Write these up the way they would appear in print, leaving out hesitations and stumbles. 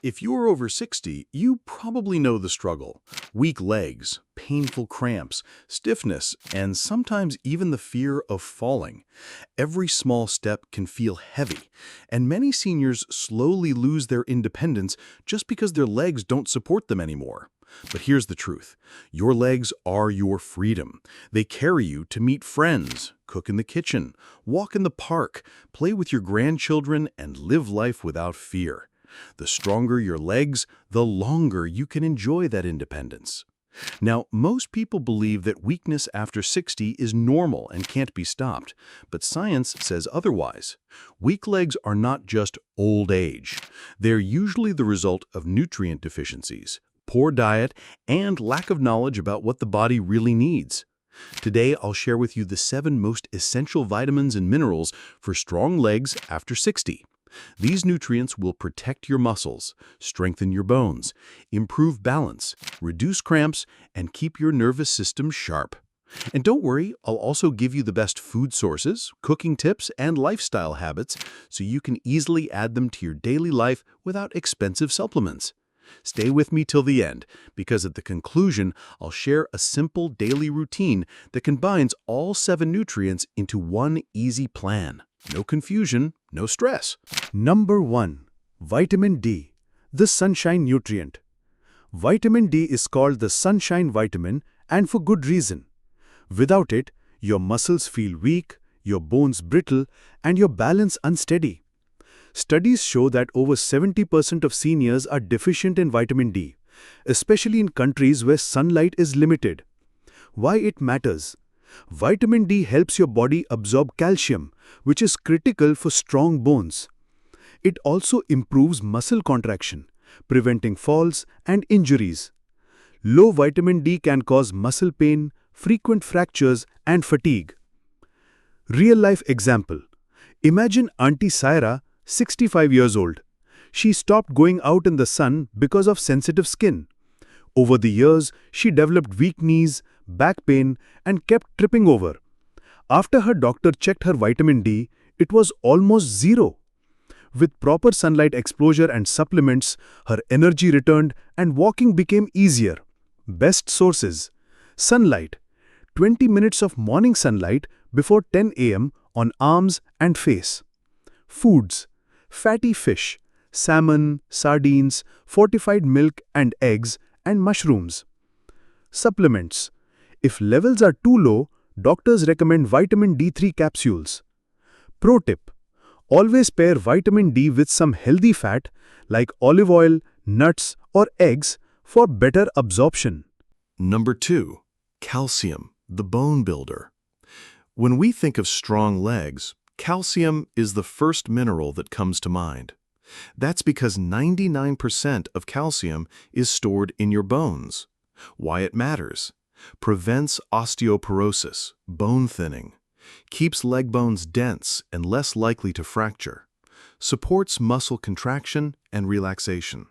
If you're over 60, you probably know the struggle. Weak legs, painful cramps, stiffness, and sometimes even the fear of falling. Every small step can feel heavy, and many seniors slowly lose their independence just because their legs don't support them anymore. But here's the truth. Your legs are your freedom. They carry you to meet friends, cook in the kitchen, walk in the park, play with your grandchildren, and live life without fear. The stronger your legs, the longer you can enjoy that independence. Now, most people believe that weakness after 60 is normal and can't be stopped, but science says otherwise. Weak legs are not just old age. They're usually the result of nutrient deficiencies, poor diet, and lack of knowledge about what the body really needs. Today, I'll share with you the 7 most essential vitamins and minerals for strong legs after 60. These nutrients will protect your muscles, strengthen your bones, improve balance, reduce cramps, and keep your nervous system sharp. And don't worry, I'll also give you the best food sources, cooking tips, and lifestyle habits so you can easily add them to your daily life without expensive supplements. Stay with me till the end, because at the conclusion, I'll share a simple daily routine that combines all 7 nutrients into one easy plan. No confusion, no stress. Number 1. Vitamin D, the sunshine nutrient. Vitamin D is called the sunshine vitamin, and for good reason. Without it, your muscles feel weak, your bones brittle, and your balance unsteady. Studies show that over 70% of seniors are deficient in vitamin D, especially in countries where sunlight is limited. Why it matters? Vitamin D helps your body absorb calcium, which is critical for strong bones. It also improves muscle contraction, preventing falls and injuries. Low vitamin D can cause muscle pain, frequent fractures, and fatigue. Real-life example. Imagine Auntie Saira, 65 years old. She stopped going out in the sun because of sensitive skin. Over the years, she developed weak knees, back pain, and kept tripping over. After her doctor checked her vitamin D, it was almost zero. With proper sunlight exposure and supplements, her energy returned and walking became easier. Best sources: sunlight. 20 minutes of morning sunlight before 10 a.m. on arms and face. Foods: fatty fish, salmon, sardines, fortified milk and eggs, and mushrooms. Supplements: if levels are too low, doctors recommend vitamin D3 capsules. Pro tip: always pair vitamin D with some healthy fat like olive oil, nuts, or eggs for better absorption. Number 2. Calcium, the bone builder. When we think of strong legs, calcium is the first mineral that comes to mind. That's because 99% of calcium is stored in your bones. Why it matters: prevents osteoporosis, bone thinning, keeps leg bones dense and less likely to fracture, supports muscle contraction and relaxation.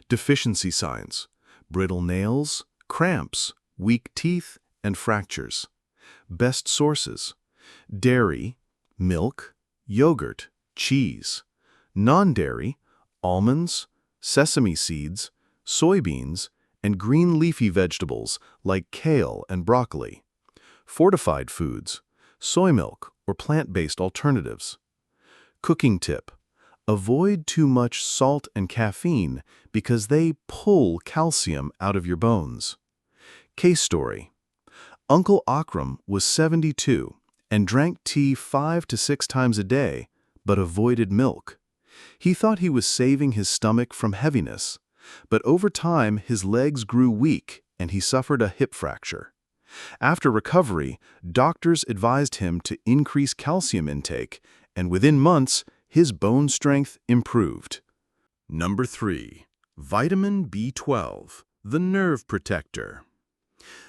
Deficiency signs: brittle nails, cramps, weak teeth, and fractures. Best sources: dairy, milk, yogurt, cheese. Non-dairy: almonds, sesame seeds, soybeans, and green leafy vegetables like kale and broccoli. Fortified foods: soy milk or plant-based alternatives. Cooking tip: avoid too much salt and caffeine because they pull calcium out of your bones. Case story: Uncle Akram was 72 and drank tea 5 to 6 times a day, but avoided milk. He thought he was saving his stomach from heaviness, but over time his legs grew weak and he suffered a hip fracture. After recovery, doctors advised him to increase calcium intake, and within months, his bone strength improved. Number 3. Vitamin B12, the nerve protector.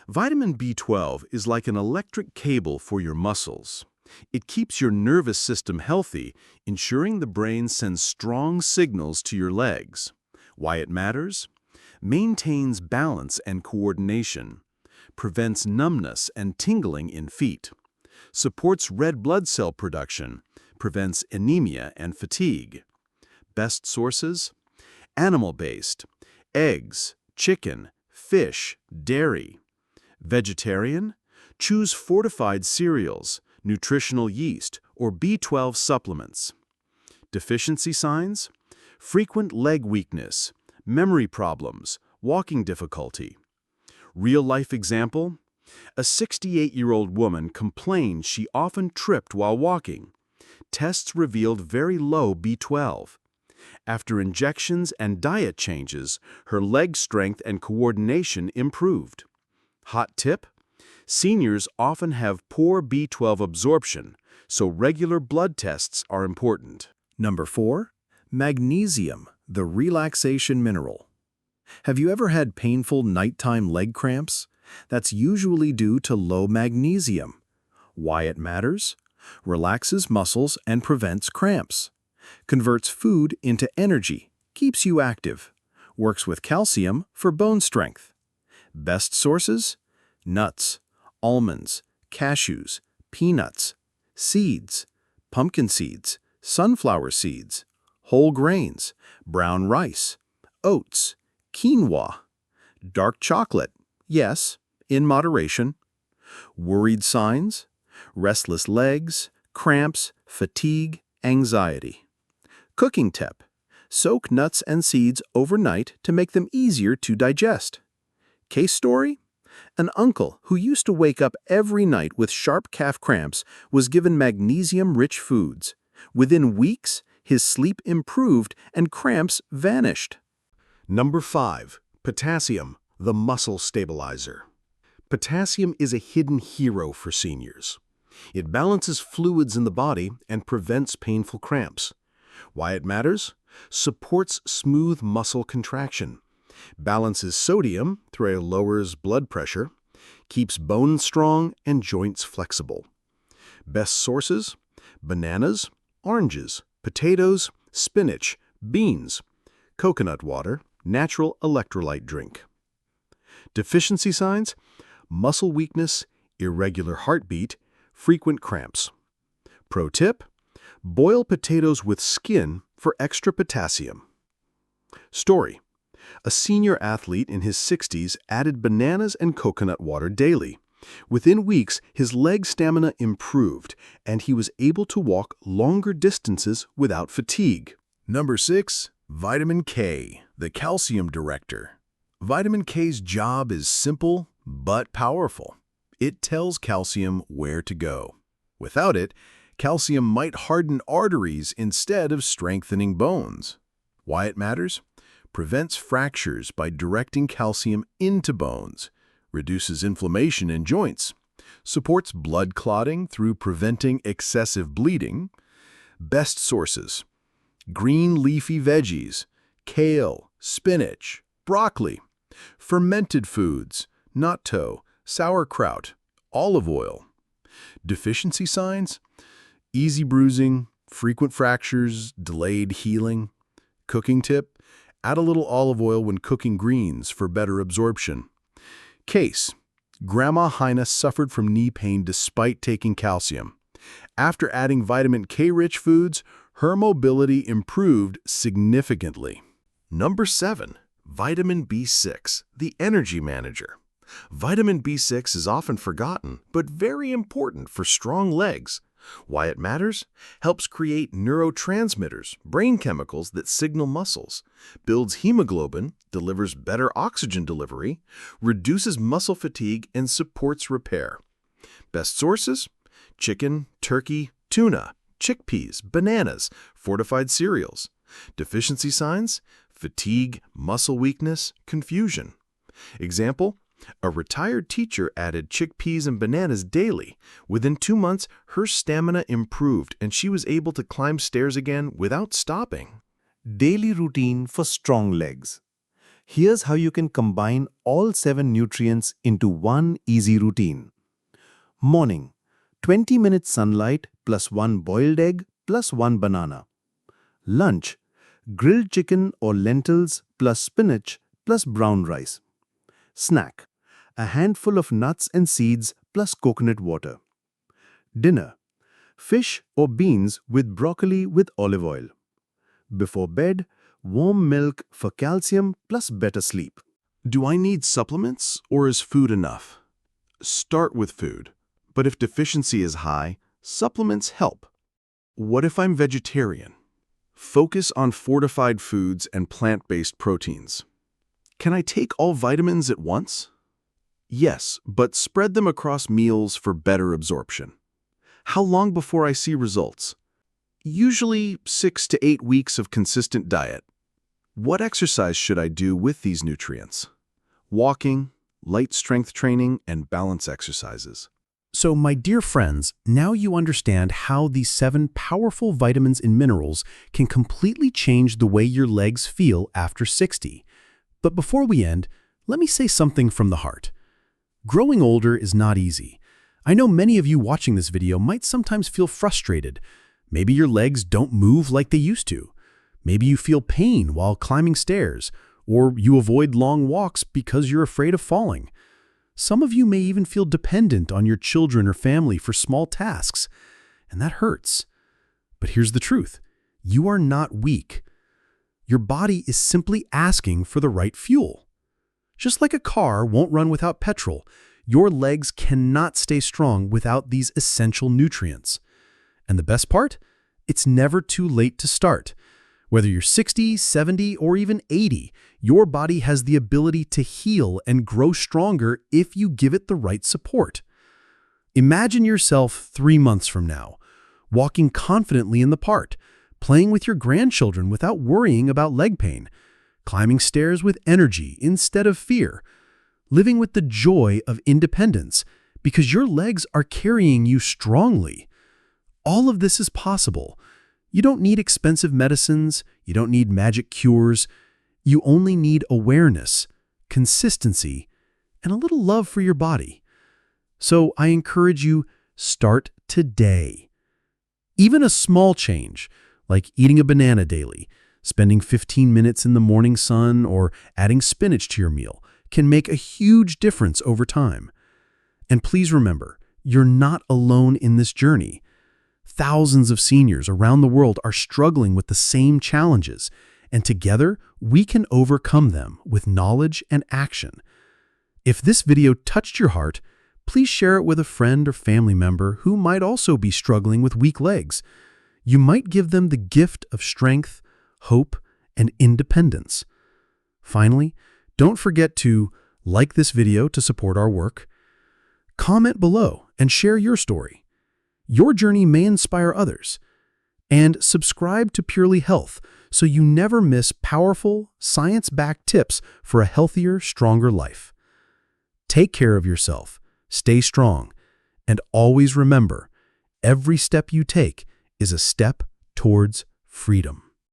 Vitamin B12 is like an electric cable for your muscles. It keeps your nervous system healthy, ensuring the brain sends strong signals to your legs. Why it matters? Maintains balance and coordination, prevents numbness and tingling in feet, supports red blood cell production, prevents anemia and fatigue. Best sources: Animal-based: eggs, chicken, fish, dairy. Vegetarian? Choose fortified cereals, nutritional yeast, or B12 supplements. Deficiency signs? Frequent leg weakness, memory problems, walking difficulty. Real-life example? A 68-year-old woman complained she often tripped while walking. Tests revealed very low B12. After injections and diet changes, her leg strength and coordination improved. Hot tip? Seniors often have poor B12 absorption, so regular blood tests are important. Number 4. Magnesium, the relaxation mineral. Have you ever had painful nighttime leg cramps? That's usually due to low magnesium. Why it matters? Relaxes muscles and prevents cramps. Converts food into energy, keeps you active. Works with calcium for bone strength. Best sources? Nuts, almonds, cashews, peanuts, seeds, pumpkin seeds, sunflower seeds, whole grains, brown rice, oats, quinoa, dark chocolate, yes, in moderation. Worried signs? Restless legs, cramps, fatigue, anxiety. Cooking tip: soak nuts and seeds overnight to make them easier to digest. Case story? An uncle who used to wake up every night with sharp calf cramps was given magnesium-rich foods. Within weeks, his sleep improved and cramps vanished. Number 5. Potassium, the muscle stabilizer. Potassium is a hidden hero for seniors. It balances fluids in the body and prevents painful cramps. Why it matters? Supports smooth muscle contraction. Balances sodium through it lowers blood pressure. Keeps bones strong and joints flexible. Best sources? Bananas, oranges, potatoes, spinach, beans, coconut water, natural electrolyte drink. Deficiency signs? Muscle weakness, irregular heartbeat, frequent cramps. Pro tip: boil potatoes with skin for extra potassium. Story: a senior athlete in his 60s added bananas and coconut water daily. Within weeks, his leg stamina improved, and he was able to walk longer distances without fatigue. Number 6. Vitamin K, the calcium director. Vitamin K's job is simple but powerful. It tells calcium where to go. Without it, calcium might harden arteries instead of strengthening bones. Why it matters? Prevents fractures by directing calcium into bones, reduces inflammation in joints, supports blood clotting through preventing excessive bleeding. Best sources: green leafy veggies, kale, spinach, broccoli, fermented foods, natto, sauerkraut, olive oil. Deficiency signs: easy bruising, frequent fractures, delayed healing. Cooking tip: add a little olive oil when cooking greens for better absorption. Case: Grandma Heine suffered from knee pain despite taking calcium. After adding vitamin K-rich foods, her mobility improved significantly. Number 7. Vitamin B6, the energy manager. Vitamin B6 is often forgotten, but very important for strong legs. Why it matters? Helps create neurotransmitters, brain chemicals that signal muscles, builds hemoglobin, delivers better oxygen delivery, reduces muscle fatigue, and supports repair. Best sources: chicken, turkey, tuna, chickpeas, bananas, fortified cereals. Deficiency signs: fatigue, muscle weakness, confusion. Example: a retired teacher added chickpeas and bananas daily. Within 2 months, her stamina improved and she was able to climb stairs again without stopping. Daily routine for strong legs. Here's how you can combine all 7 nutrients into one easy routine. Morning: 20 minutes sunlight plus 1 boiled egg plus 1 banana. Lunch: grilled chicken or lentils plus spinach plus brown rice. Snack: a handful of nuts and seeds plus coconut water. Dinner: fish or beans with broccoli with olive oil. Before bed, warm milk for calcium plus better sleep. Do I need supplements, or is food enough? Start with food, but if deficiency is high, supplements help. What if I'm vegetarian? Focus on fortified foods and plant-based proteins. Can I take all vitamins at once? Yes, but spread them across meals for better absorption. How long before I see results? Usually 6 to 8 weeks of consistent diet. What exercise should I do with these nutrients? Walking, light strength training, and balance exercises. So, my dear friends, now you understand how these 7 powerful vitamins and minerals can completely change the way your legs feel after 60. But before we end, let me say something from the heart. Growing older is not easy. I know many of you watching this video might sometimes feel frustrated. Maybe your legs don't move like they used to. Maybe you feel pain while climbing stairs, or you avoid long walks because you're afraid of falling. Some of you may even feel dependent on your children or family for small tasks, and that hurts. But here's the truth. You are not weak. Your body is simply asking for the right fuel. Just like a car won't run without petrol, your legs cannot stay strong without these essential nutrients. And the best part? It's never too late to start. Whether you're 60, 70, or even 80, your body has the ability to heal and grow stronger if you give it the right support. Imagine yourself 3 months from now, walking confidently in the park, playing with your grandchildren without worrying about leg pain, climbing stairs with energy instead of fear, living with the joy of independence because your legs are carrying you strongly. All of this is possible. You don't need expensive medicines, you don't need magic cures, you only need awareness, consistency, and a little love for your body. So I encourage you, start today. Even a small change, like eating a banana daily, spending 15 minutes in the morning sun, or adding spinach to your meal, can make a huge difference over time. And please remember, you're not alone in this journey. Thousands of seniors around the world are struggling with the same challenges, and together we can overcome them with knowledge and action. If this video touched your heart, please share it with a friend or family member who might also be struggling with weak legs. You might give them the gift of strength, hope, and independence. Finally, don't forget to like this video to support our work, comment below and share your story. Your journey may inspire others. And subscribe to Purely Health so you never miss powerful, science-backed tips for a healthier, stronger life. Take care of yourself, stay strong, and always remember, every step you take is a step towards freedom.